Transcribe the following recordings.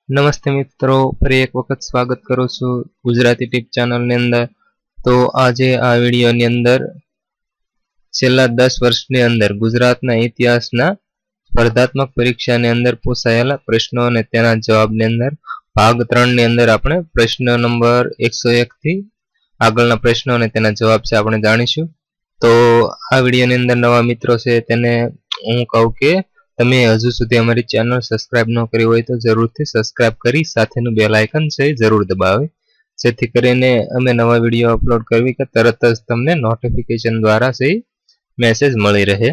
નમસ્તે મિત્રો, ફરી એક વખત સ્વાગત કરું છું ગુજરાતી ટીપ ચેનલની અંદર. તો આજે આ વિડીયોની અંદર છેલ્લા 10 વર્ષની અંદર ગુજરાતના ઇતિહાસના સ્પર્ધાત્મક પરીક્ષાની અંદર પૂછાયેલા પ્રશ્નો અને તેના જવાબની અંદર ભાગ 3 ની અંદર આપણે પ્રશ્ન નંબર 101 થી આગળના પ્રશ્નો અને તેના જવાબ છે આપણે જાણીશું. તો આ વિડીયોની અંદર નવા મિત્રો છે તેને હું કહું કે તમે હજુ સુધી અમારી ચેનલ સબસ્ક્રાઇબ ન કરી હોય તો જરૂરથી સબસ્ક્રાઇબ કરી સાથેનું બેલ આઇકન છે જરૂર દબાવે, જેથી કરીને અમે નવા વિડીયો અપલોડ કરવી કે તરત જ તમને નોટિફિકેશન દ્વારા છે મેસેજ મળી રહે.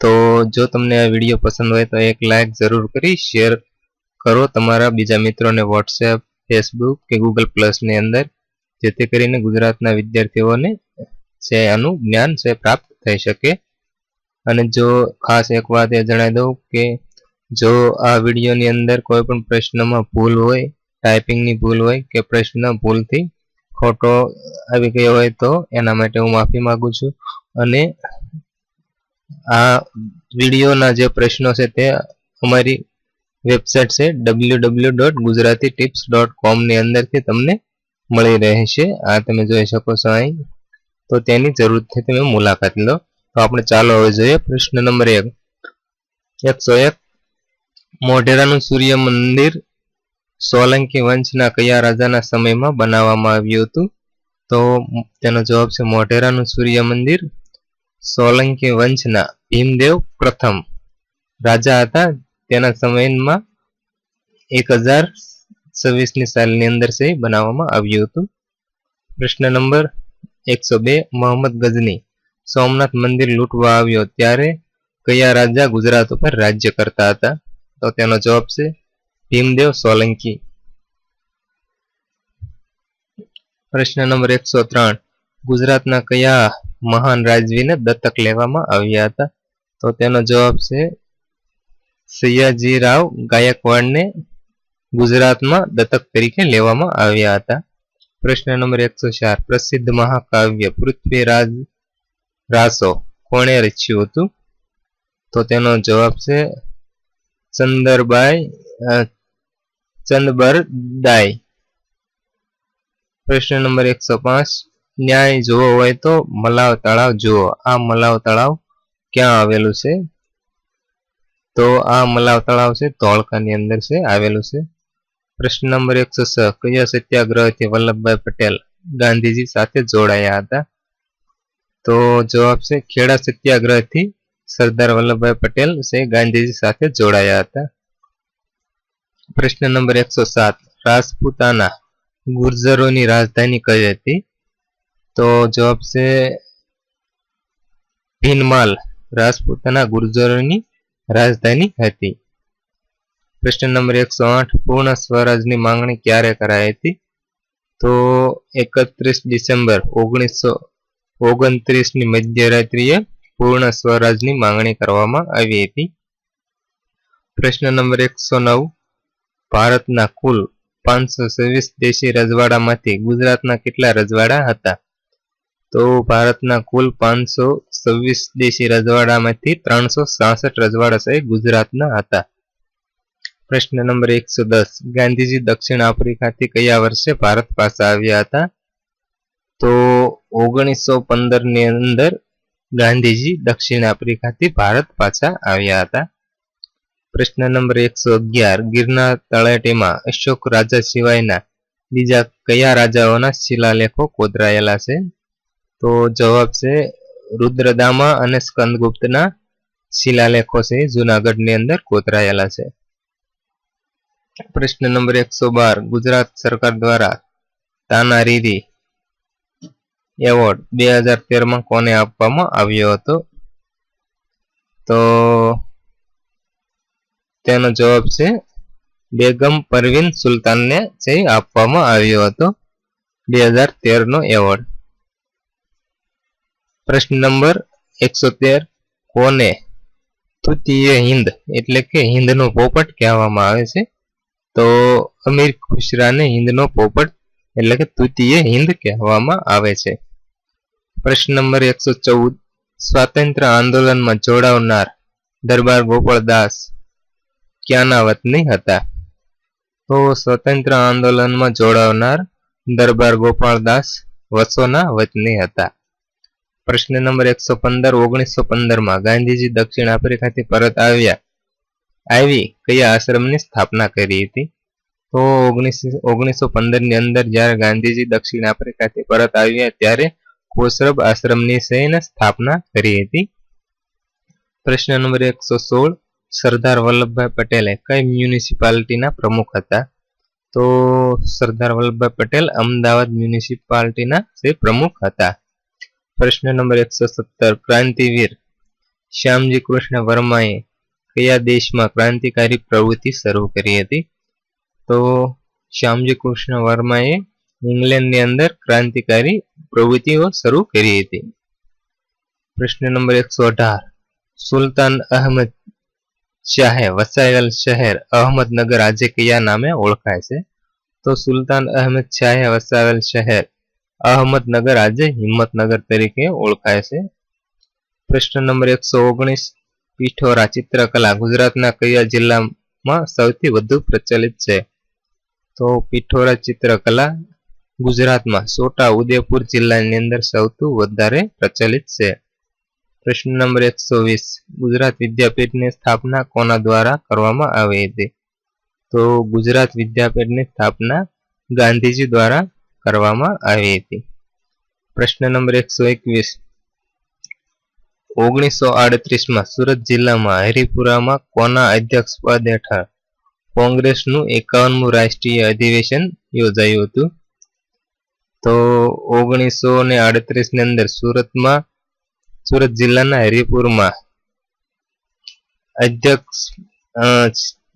તો જો તમને આ વિડીયો પસંદ હોય તો એક લાઈક જરૂર કરી શેર કરો તમારા બીજા મિત્રોને વોટ્સએપ, ફેસબુક કે ગૂગલ પ્લસની અંદર, જેથી કરીને ગુજરાતના વિદ્યાર્થીઓને છે આનું જ્ઞાન છે પ્રાપ્ત થઈ શકે. અને જો ખાસ એક વાત એ જણાવી દઉં કે જો આ વિડીયોની અંદર કોઈ પણ પ્રશ્નમાં ભૂલ હોય, ટાઈપિંગની ભૂલ હોય કે પ્રશ્ન ભૂલથી ખોટો આવી ગયો હોય તો એના માટે હું માફી માંગુ છું. અને આ વિડીયોના જે પ્રશ્નો છે તે અમારી વેબસાઇટ છે www.gujaratitips.com ની અંદરથી તમને મળી રહેશે. આ તમે જોઈ શકો છો અહીં, તો તેની જરૂરથી તમે મુલાકાત લો. તો આપણે ચાલો હવે જોઈએ પ્રશ્ન નંબર 101. મોઢેરાનું સૂર્ય મંદિર સોલંકી વંશના કયા રાજાના સમયમાં બનાવવામાં આવ્યું હતું? તો તેનો જવાબ છે મોઢેરાનું સૂર્ય મંદિર સોલંકી વંશના ભીમદેવ પ્રથમ રાજા હતા, તેના સમયમાં 1026ની સાલની અંદર છે બનાવવામાં આવ્યું હતું. પ્રશ્ન નંબર 102. મોહમ્મદ ગઝની સોમનાથ મંદિર લૂંટવા આવ્યો ત્યારે કયા રાજા ગુજરાત ઉપર રાજ્ય કરતા હતા? તો તેનો જવાબ છે ભીમદેવ સોલંકી. પ્રશ્ન નંબર 103. ગુજરાતના કયા મહાન રાજવીને દત્તક લેવામાં આવ્યા હતા? તો તેનો જવાબ છે સયાજીરાવ ગાયકવાડને ગુજરાતમાં દત્તક તરીકે લેવામાં આવ્યા હતા. પ્રશ્ન નંબર 104. પ્રસિદ્ધ મહાકાવ્ય પૃથ્વીરાજ રાસો કોણે રચ્યું હતું? તો તેનો જવાબ છે ચંદબરદાય. પ્રશ્ન નંબર 105. ન્યાય જોવો હોય તો મલાવ તળાવ જુઓ. આ મલાવ તળાવ ક્યાં આવેલું છે? તો આ મલાવ તળાવ છે ધોળકાની અંદર છે આવેલું છે. પ્રશ્ન નંબર 106. કયા સત્યાગ્રહથી વલ્લભભાઈ પટેલ ગાંધીજી સાથે જોડાયા હતા? તો જવાબ છે ખેડા સત્યાગ્રહથી સરદાર વલ્લભભાઈ પટેલ છે ગાંધીજી સાથે જોડાયા હતા. પ્રશ્ન નંબર 107. રાજપૂતાના ગુર્જરોની રાજધાની કઈ હતી? તો જવાબ છે ભીનમાલ રાજપૂતાના ગુર્જરોની રાજધાની હતી. પ્રશ્ન નંબર 108. પૂર્ણ સ્વરાજની માંગણી ક્યારે કરાઈ હતી? તો 31 ડિસેમ્બર 1929ની મધ્યરાત્રિએ પૂર્ણ સ્વરાજની માંગણી કરવામાં આવી હતી. પ્રશ્ન નંબર 109. ભારતના કુલ 526 દેશી રજવાડામાંથી ગુજરાતના કેટલા રજવાડા હતા? તો ભારતના કુલ 526 દેશી રજવાડામાંથી 366 રજવાડા સહિત ગુજરાતના હતા. પ્રશ્ન નંબર 110. ગાંધીજી દક્ષિણ આફ્રિકાથી કયા વર્ષે ભારત પાછા આવ્યા હતા? તો 1915ની અંદર ગાંધીજી દક્ષિણ આફ્રિકાથી ભારત પાછા આવ્યા હતા. પ્રશ્ન નંબર 111. ગિરનાર તળેટીમાં અશોક રાજા સિવાયના બીજા કયા રાજાઓના શિલાલેખો કોતરાયેલા છે? તો જવાબ છે રુદ્રદામા અને સ્કંદગુપ્તના શિલાલેખો છે જૂનાગઢની અંદર કોતરાયેલા છે. પ્રશ્ન નંબર 112. ગુજરાત સરકાર દ્વારા તાનારીરી એવોર્ડ 2013માં કોને આપવામાં આવ્યો હતો? તો તેનો જવાબ છે બેગમ પરવીન સુલતાનને છે આપવામાં આવ્યો હતો 2013નો એવોર્ડ. પ્રશ્ન નંબર 113. કોને તૃતીય હિન્દ એટલે કે હિન્દનો પોપટ કહેવામાં આવે છે? તો અમીર ખુશરાને હિન્દનો પોપટ એટલે કે તૃતીય હિન્દ કહેવામાં આવે છે. પ્રશ્ન નંબર 114. સ્વાતંત્ર્ય આંદોલનમાં જોડાવનાર દરબાર ગોપાળદાસ ક્યાંના વતની હતા? તો સ્વતંત્ર આંદોલનમાં જોડાવનાર દરબાર ગોપાળદાસ વસોના વતની હતા. પ્રશ્ન નંબર 115. 1915માં ગાંધીજી દક્ષિણ આફ્રિકાથી પરત આવી કયા આશ્રમની સ્થાપના કરી હતી? તો 1915ની અંદર જ્યારે ગાંધીજી દક્ષિણ આફ્રિકાથી પરત આવ્યા ત્યારે કોસરબ આશ્રમની સ્થાપના કરી હતી. પ્રશ્ન નંબર 116. સરદાર વલ્લભભાઈ પટેલે કઈ મ્યુનિસિપાલિટીના પ્રમુખ હતા? તો સરદાર વલ્લભભાઈ પટેલ અમદાવાદ મ્યુનિસિપાલિટીના પ્રમુખ હતા. પ્રશ્ન નંબર 117. ક્રાંતિવીર શ્યામજી કૃષ્ણ વર્માએ કયા દેશમાં ક્રાંતિકારી પ્રવૃત્તિ શરૂ કરી હતી? તો શ્યામજી કૃષ્ણ વર્માએ ઇંગ્લેન્ડની અંદર ક્રાંતિકારી પ્રવૃત્તિઓ શરૂ કરી હતી. પ્રશ્ન નંબર 118. સુલતાન અહમદ શાહે વસાવેલ શહેર અહમદનગર આજે કયા નામે ઓળખાય છે? તો સુલતાન અહમદ શાહે વસાવેલ શહેર અહમદનગર આજે હિંમતનગર તરીકે ઓળખાય છે. પ્રશ્ન નંબર 119. પિઠોરા ચિત્રકલા ગુજરાતના કયા જિલ્લામાં સૌથી વધુ પ્રચલિત છે? તો પિઠોરા ચિત્રકલા ગુજરાતમાં છોટા ઉદેપુર જિલ્લાની અંદર સૌથી વધારે પ્રચલિત છે. પ્રશ્ન નંબર 120. ગુજરાત વિદ્યાપીઠની સ્થાપના કોના દ્વારા કરવામાં આવી હતી? તો ગુજરાત વિદ્યાપીઠની સ્થાપના ગાંધીજી દ્વારા કરવામાં આવી હતી. પ્રશ્ન નંબર 121. 1938માં સુરત જિલ્લામાં હરિપુરામાં કોના અધ્યક્ષપદ હેઠળ કોંગ્રેસનું 51મું રાષ્ટ્રીય અધિવેશન યોજાયું હતું? તો 1938ની અંદર સુરત જિલ્લાના હરિપુરમાં અધ્યક્ષ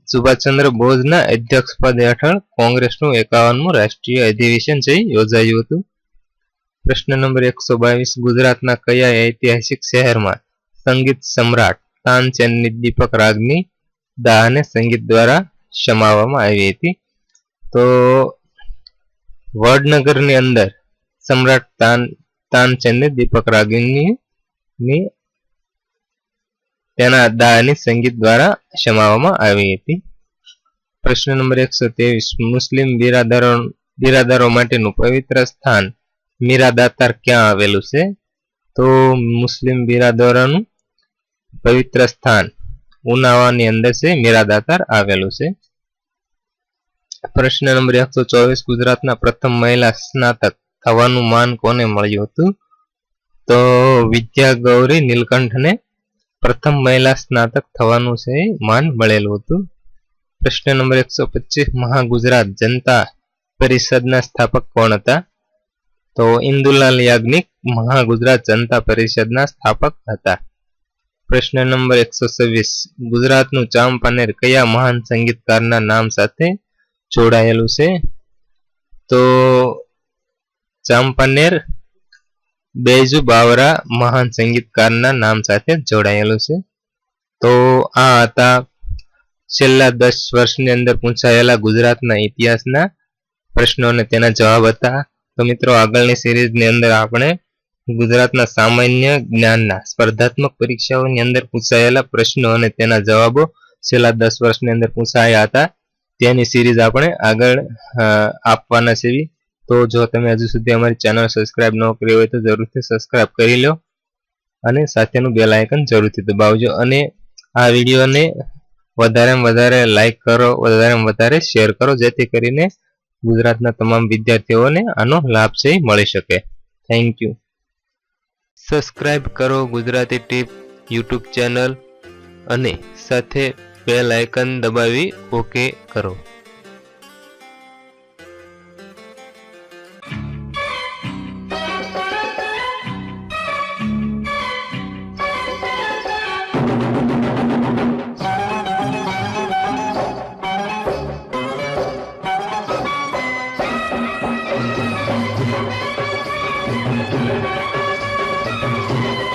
સુભાષચંદ્ર બોઝના અધ્યક્ષપદ હેઠળ કોંગ્રેસનું 51મું રાષ્ટ્રીય અધિવેશન યોજાયું હતું. પ્રશ્ન નંબર 122. ગુજરાતના કયા ઐતિહાસિક શહેરમાં સંગીત સમ્રાટ તાનસેનની દીપક રાગની દાહને સંગીત દ્વારા સમાવવામાં આવી હતી? તો વડનગરની અંદર સમ્રાટ તાનસેનની દીપક રાગની તેના દાહની સંગીત દ્વારા સમાવવામાં આવી હતી. પ્રશ્ન નંબર 123. મુસ્લિમ બિરાદરો માટેનું પવિત્ર સ્થાન મીરાદાતાર ક્યાં આવેલું છે? તો મુસ્લિમ બિરાદરોનું પવિત્ર સ્થાન ઉનાવાની અંદર મીરાદાતાર આવેલું છે. પ્રશ્ન નંબર 124. ગુજરાતના પ્રથમ મહિલા સ્નાતક થવાનું માન કોને મળ્યું હતું? તો વિદ્યા ગૌરી નીલકંઠને પ્રથમ મહિલા સ્નાતક થવાનું માન મળેલું હતું. પ્રશ્ન નંબર 125. મહાગુજરાત જનતા પરિષદના સ્થાપક કોણ હતા? તો ઇન્દુલાલ યાજ્ઞિક મહાગુજરાત જનતા પરિષદના સ્થાપક હતા. પ્રશ્ન નંબર 126. ગુજરાતનું ચાંપાનેર કયા મહાન સંગીતકારના નામ સાથે જોડાયેલું છે? તો ચાંપાનેર બેજુ બાવરા મહાન સંગીતકારના નામ સાથે જોડાયેલું છે. તો આ હતા છેલ્લા 10 વર્ષની અંદર પૂછાયેલા ગુજરાતના ઇતિહાસના પ્રશ્નો અને તેના જવાબ હતા. તો મિત્રો આગળની સિરીઝની અંદર આપણે ગુજરાતના સામાન્ય જ્ઞાનના સ્પર્ધાત્મક પરીક્ષાઓની અંદર પૂછાયેલા પ્રશ્નો અને તેના જવાબો છેલ્લા 10 વર્ષની અંદર પૂછાયા હતા તેની સિરીઝ આપણે આગળ આપવાના છે. તો જો તમે હજુ સુધી અમારી ચેનલ સબસ્ક્રાઇબ ન કરી હોય તો જરૂરથી સબસ્ક્રાઇબ કરી લો અને સાથેનું બેલ આઇકન જરૂરથી દબાવજો અને આ વિડીયોને વધારેમાં વધારે લાઈક કરો, વધારેમાં વધારે શેર કરો, જેથી કરીને ગુજરાતના તમામ વિદ્યાર્થીઓને આનો લાભ મળી શકે. Thank you. સબસ્ક્રાઇબ કરો ગુજરાતી ટીપ યુટ્યુબ ચેનલ અને સાથે બેલ આઇકન દબાવી ઓકે કરો. Thank you.